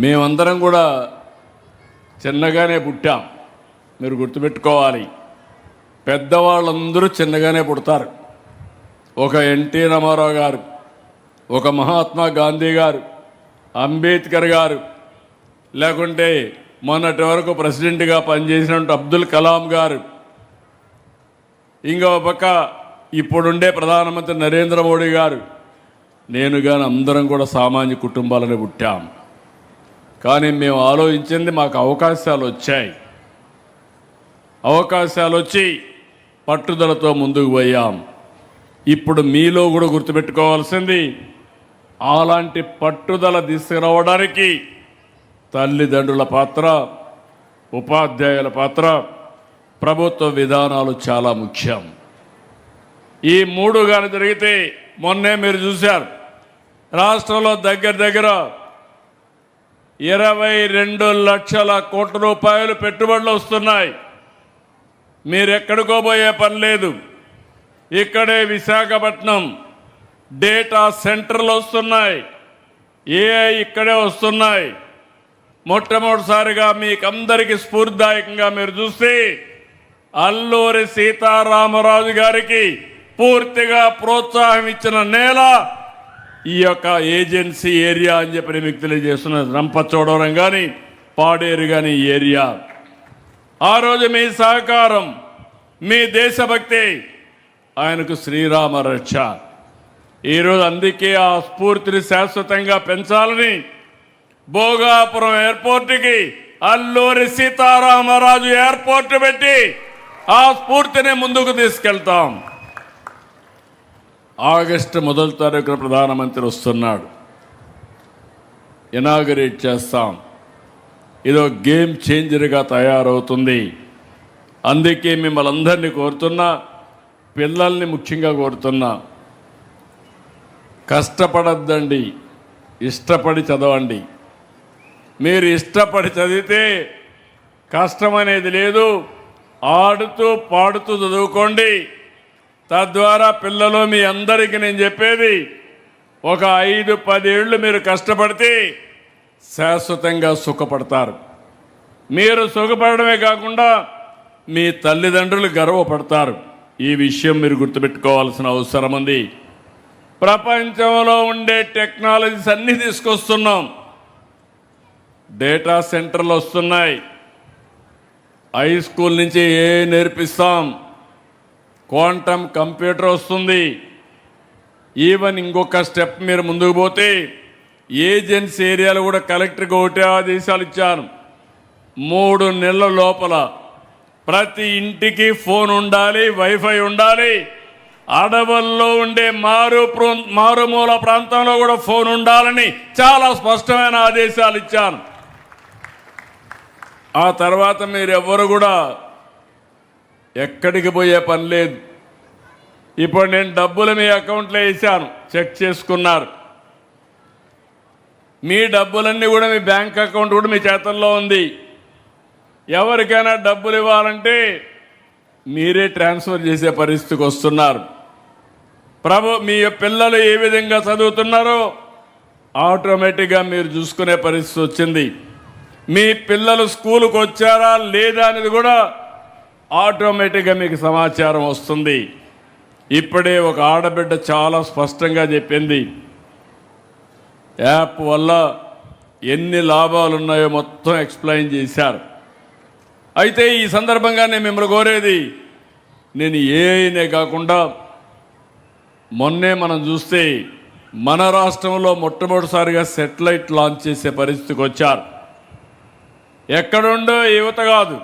మేమందరం కూడా చిన్నగానే పుట్టాం. మీరు గుర్తుపెట్టుకోవాలి, పెద్దవాళ్ళందరూ చిన్నగానే పుడతారు. ఒక ఎన్టీ రామారావు గారు, ఒక మహాత్మా గాంధీ గారు, అంబేద్కర్ గారు, లేకుంటే మొన్నటి వరకు ప్రెసిడెంట్గా పనిచేసినటువంటి అబ్దుల్ కలాం గారు, ఇంకో పక్క ఇప్పుడుండే ప్రధానమంత్రి నరేంద్ర మోడీ గారు, నేను కానీ అందరం కూడా సామాన్య కుటుంబాలను పుట్టాం. కానీ మేము ఆలోచించింది, మాకు అవకాశాలు వచ్చాయి. అవకాశాలు వచ్చి పట్టుదలతో ముందుకు పోయాం. ఇప్పుడు మీలో కూడా గుర్తుపెట్టుకోవాల్సింది, అలాంటి పట్టుదల తీసుకురావడానికి తల్లిదండ్రుల పాత్ర, ఉపాధ్యాయుల పాత్ర, ప్రభుత్వ విధానాలు చాలా ముఖ్యం. ఈ మూడు కానీ జరిగితే, మొన్నే మీరు చూశారు, రాష్ట్రంలో దగ్గర 22 లక్షల కోట్ల రూపాయలు పెట్టుబడులు వస్తున్నాయి. మీరు ఎక్కడికో పోయే పని లేదు. ఇక్కడే విశాఖపట్నం డేటా సెంటర్లు వస్తున్నాయి, ఏఐ ఇక్కడే వస్తున్నాయి. మొట్టమొదటిసారిగా మీకందరికీ స్ఫూర్తిదాయకంగా మీరు చూస్తే, అల్లూరి సీతారామరాజు గారికి పూర్తిగా ప్రోత్సాహం ఇచ్చిన నేల ఈ యొక్క ఏజెన్సీ ఏరియా అని చెప్పి మీకు తెలియజేస్తున్న రంపచోడవరం కానీ, పాడేరు కానీ ఏరియా. ఆ రోజు మీ సహకారం, మీ దేశభక్తి ఆయనకు శ్రీరామ రక్ష. ఈరోజు అందుకే ఆ స్ఫూర్తిని శాశ్వతంగా పెంచాలని భోగాపురం ఎయిర్పోర్టుకి అల్లూరి సీతారామరాజు ఎయిర్పోర్ట్ పెట్టి ఆ స్ఫూర్తిని ముందుకు తీసుకెళ్తాం. ఆగస్టు 1వ తారీఖున ప్రధానమంత్రి వస్తున్నాడు, ఇనాగరేట్ చేస్తాం. ఇదో గేమ్ చేంజర్గా తయారవుతుంది. అందుకే మిమ్మల్ని అందరినీ కోరుతున్నా, పిల్లల్ని ముఖ్యంగా కోరుతున్నా, కష్టపడద్దండి, ఇష్టపడి చదవండి. మీరు ఇష్టపడి చదివితే కష్టం అనేది లేదు. ఆడుతూ పాడుతూ చదువుకోండి. తద్వారా పిల్లలు, మీ అందరికీ నేను చెప్పేది, ఒక 5-10 ఏళ్ళు మీరు కష్టపడితే శాశ్వతంగా సుఖపడతారు. మీరు సుఖపడమే కాకుండా మీ తల్లిదండ్రులు గర్వపడతారు. ఈ విషయం మీరు గుర్తుపెట్టుకోవాల్సిన అవసరం ఉంది. ప్రపంచంలో ఉండే టెక్నాలజీస్ అన్నీ తీసుకొస్తున్నాం. డేటా సెంటర్లు వస్తున్నాయి. హై స్కూల్ నుంచి నేర్పిస్తాం. క్వాంటమ్ కంప్యూటర్ వస్తుంది. ఈవెన్ ఇంకొక స్టెప్ మీరు ముందుకు పోతే, ఏజెన్సీ ఏరియాలో కూడా కలెక్టర్కి ఒకటే ఆదేశాలు ఇచ్చాను. 3 నెలల లోపల ప్రతి ఇంటికి ఫోన్ ఉండాలి, వైఫై ఉండాలి. అడవుల్లో ఉండే మారుమూల ప్రాంతంలో కూడా ఫోన్ ఉండాలని చాలా స్పష్టమైన ఆదేశాలు ఇచ్చాను. ఆ తర్వాత మీరెవ్వరు కూడా ఎక్కడికి పోయే పని లేదు. ఇప్పుడు నేను డబ్బులు మీ అకౌంట్లో వేసాను, చెక్ చేసుకున్నారు. మీ డబ్బులన్నీ కూడా మీ బ్యాంక్ అకౌంట్ కూడా మీ చేతుల్లో ఉంది. ఎవరికైనా డబ్బులు ఇవ్వాలంటే మీరే ట్రాన్స్ఫర్ చేసే పరిస్థితికి వస్తున్నారు. మీ పిల్లలు ఏ విధంగా చదువుతున్నారో ఆటోమేటిక్గా మీరు చూసుకునే పరిస్థితి వచ్చింది. మీ పిల్లలు స్కూలుకు వచ్చారా లేదా అనేది కూడా ఆటోమేటిక్గా మీకు సమాచారం వస్తుంది. ఇప్పుడే ఒక ఆడబిడ్డ చాలా స్పష్టంగా చెప్పింది, యాప్ వల్ల ఎన్ని లాభాలు ఉన్నాయో మొత్తం ఎక్స్ప్లెయిన్ చేశారు. అయితే ఈ సందర్భంగా నేను మిమ్మల్ని కోరేది, నేను ఏఐనే కాకుండా మొన్నే మనం చూస్తే మన రాష్ట్రంలో మొట్టమొదటిసారిగా సెటిలైట్ లాంచ్ చేసే పరిస్థితికి వచ్చారు. ఎక్కడుండో యువత కాదు,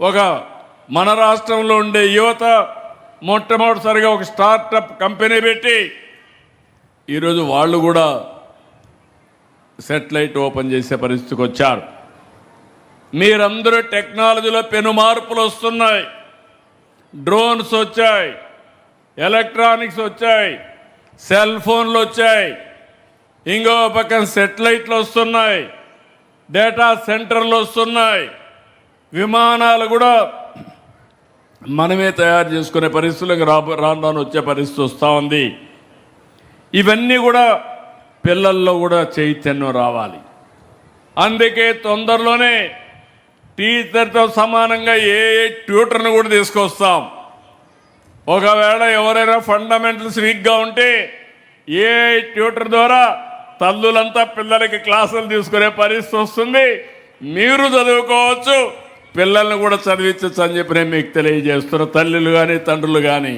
ఒక మన రాష్ట్రంలో ఉండే యువత మొట్టమొదటిసారిగా ఒక స్టార్టప్ కంపెనీ పెట్టి ఈరోజు వాళ్ళు కూడా సెటిలైట్ ఓపెన్ చేసే పరిస్థితికి వచ్చారు. మీరందరూ టెక్నాలజీలో పెను మార్పులు వస్తున్నాయి. డ్రోన్స్ వచ్చాయి, ఎలక్ట్రానిక్స్ వచ్చాయి, సెల్ ఫోన్లు వచ్చాయి, ఇంకో పక్కన సెటిలైట్లు వస్తున్నాయి, డేటా సెంటర్లు వస్తున్నాయి, విమానాలు కూడా మనమే తయారు చేసుకునే పరిస్థితులకు రాను వచ్చే పరిస్థితి వస్తూ ఉంది. ఇవన్నీ కూడా పిల్లల్లో కూడా చైతన్యం రావాలి. అందుకే తొందరలోనే టీచర్తో సమానంగా ఏ ట్యూటర్ను కూడా తీసుకొస్తాం. ఒకవేళ ఎవరైనా ఫండమెంటల్స్ వీక్గా ఉంటే ఏ ట్యూటర్ ద్వారా తల్లులంతా పిల్లలకి క్లాసులు తీసుకునే పరిస్థితి వస్తుంది. మీరు చదువుకోవచ్చు, పిల్లల్ని కూడా చదివించచ్చు అని చెప్పి నేను మీకు తెలియజేస్తున్నా. తల్లులు కానీ తండ్రులు కానీ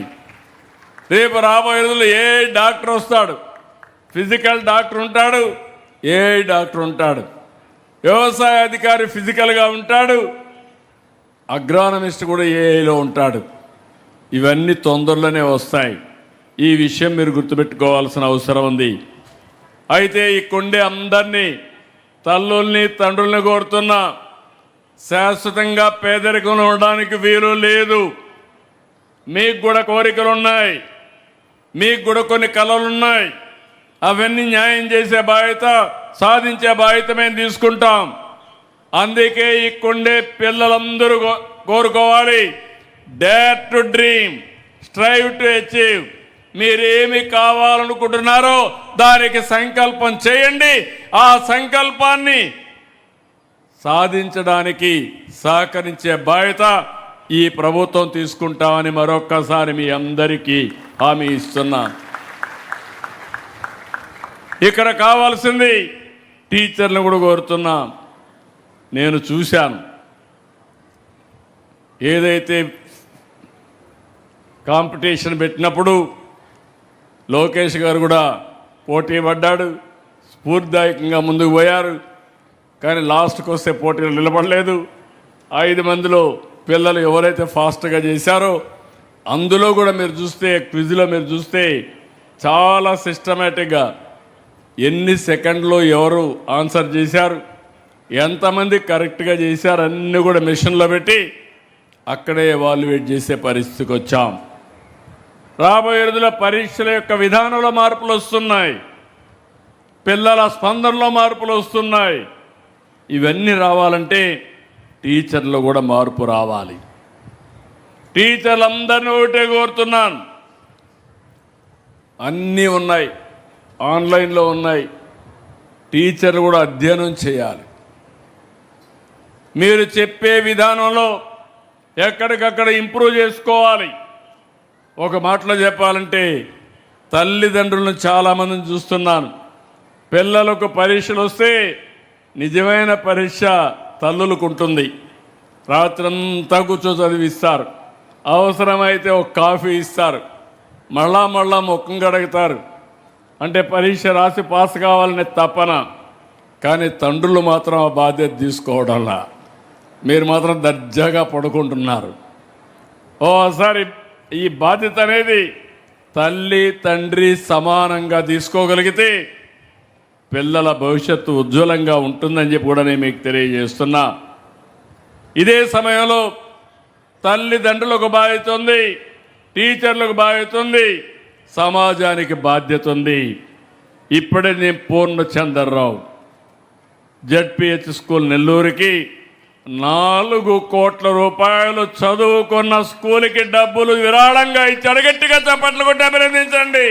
రేపు రాబోయే రోజుల్లో ఏ డాక్టర్ వస్తాడు, ఫిజికల్ డాక్టర్ ఉంటాడు, ఏ డాక్టర్ ఉంటాడు, వ్యవసాయ అధికారి ఫిజికల్గా ఉంటాడు, అగ్రానమిస్ట్ కూడా ఏఐలో ఉంటాడు. ఇవన్నీ తొందరలోనే వస్తాయి. ఈ విషయం మీరు గుర్తుపెట్టుకోవాల్సిన అవసరం ఉంది. అయితే ఇక్కడే అందరినీ తల్లుల్ని తండ్రుల్ని కోరుతున్నా, శాశ్వతంగా పేదరికంలో ఉండడానికి వీలు లేదు. మీకు కూడా కోరికలు ఉన్నాయి, మీకు కూడా కొన్ని కళలున్నాయి. అవన్నీ న్యాయం చేసే బాధ్యత, సాధించే బాధ్యత మేము తీసుకుంటాం. అందుకే ఇక్కడే పిల్లలందరూ కోరుకోవాలి, dare to dream, strive to achieve. మీరేమి కావాలనుకుంటున్నారో దానికి సంకల్పం చేయండి. ఆ సంకల్పాన్ని సాధించడానికి సహకరించే బాధ్యత ఈ ప్రభుత్వం తీసుకుంటామని మరొక్కసారి మీ అందరికీ హామీ ఇస్తున్నా. ఇక్కడ కావాల్సింది టీచర్లను కూడా కోరుతున్నా. నేను చూశాను, ఏదైతే కాంపిటీషన్ పెట్టినప్పుడు లోకేష్ గారు కూడా పోటీ పడ్డాడు, స్ఫూర్తిదాయకంగా ముందుకు పోయారు. కానీ లాస్ట్కి వస్తే పోటీలు నిలబడలేదు. 5 మందిలో పిల్లలు ఎవరైతే ఫాస్ట్గా చేశారో అందులో కూడా మీరు చూస్తే, క్విజ్లో మీరు చూస్తే చాలా సిస్టమేటిక్గా ఎన్ని సెకండ్లో ఎవరు ఆన్సర్ చేశారు, ఎంతమంది కరెక్ట్గా చేశారు అన్నీ కూడా మెషిన్లో పెట్టి అక్కడే ఎవాల్యుయేట్ చేసే పరిస్థితికి వచ్చాం. రాబోయే రోజుల పరీక్షల యొక్క విధానంలో మార్పులు వస్తున్నాయి, పిల్లల స్పందనలో మార్పులు వస్తున్నాయి. ఇవన్నీ రావాలంటే టీచర్లు కూడా మార్పు రావాలి. టీచర్లందరినీ ఒకటే కోరుతున్నాను, అన్నీ ఉన్నాయి, ఆన్లైన్లో ఉన్నాయి, టీచర్లు కూడా అధ్యయనం చేయాలి. మీరు చెప్పే విధానంలో ఎక్కడికక్కడ ఇంప్రూవ్ చేసుకోవాలి. ఒక మాటలో చెప్పాలంటే తల్లిదండ్రులను చాలామందిని చూస్తున్నాను, పిల్లలకు పరీక్షలు వస్తే నిజమైన పరీక్ష తల్లులకు ఉంటుంది. రాత్రంతా కూర్చో చదివిస్తారు, అవసరమైతే ఒక కాఫీ ఇస్తారు, మళ్ళా ముఖం కడుగుతారు. అంటే పరీక్ష రాసి పాస్ కావాలనే తపన. కానీ తండ్రులు మాత్రం ఆ బాధ్యత తీసుకోవడంలా మీరు మాత్రం దర్జాగా పడుకుంటున్నారు. ఓసారి ఈ బాధ్యత అనేది తల్లి తండ్రి సమానంగా తీసుకోగలిగితే పిల్లల భవిష్యత్తు ఉజ్వలంగా ఉంటుందని చెప్పి కూడా నేను మీకు తెలియజేస్తున్నా. ఇదే సమయంలో తల్లిదండ్రులకు బాధ్యత ఉంది, టీచర్లకు బాధ్యత ఉంది, సమాజానికి బాధ్యత ఉంది. ఇప్పుడే నేను పూర్ణచంద్రరావు జెడ్పిహెచ్ స్కూల్ నెల్లూరుకి 4 కోట్ల రూపాయలు చదువుకున్న స్కూల్కి డబ్బులు విరాళంగా ఇచ్చి అడగట్టిగా చప్పట్లు కొట్టి అభినందించండి.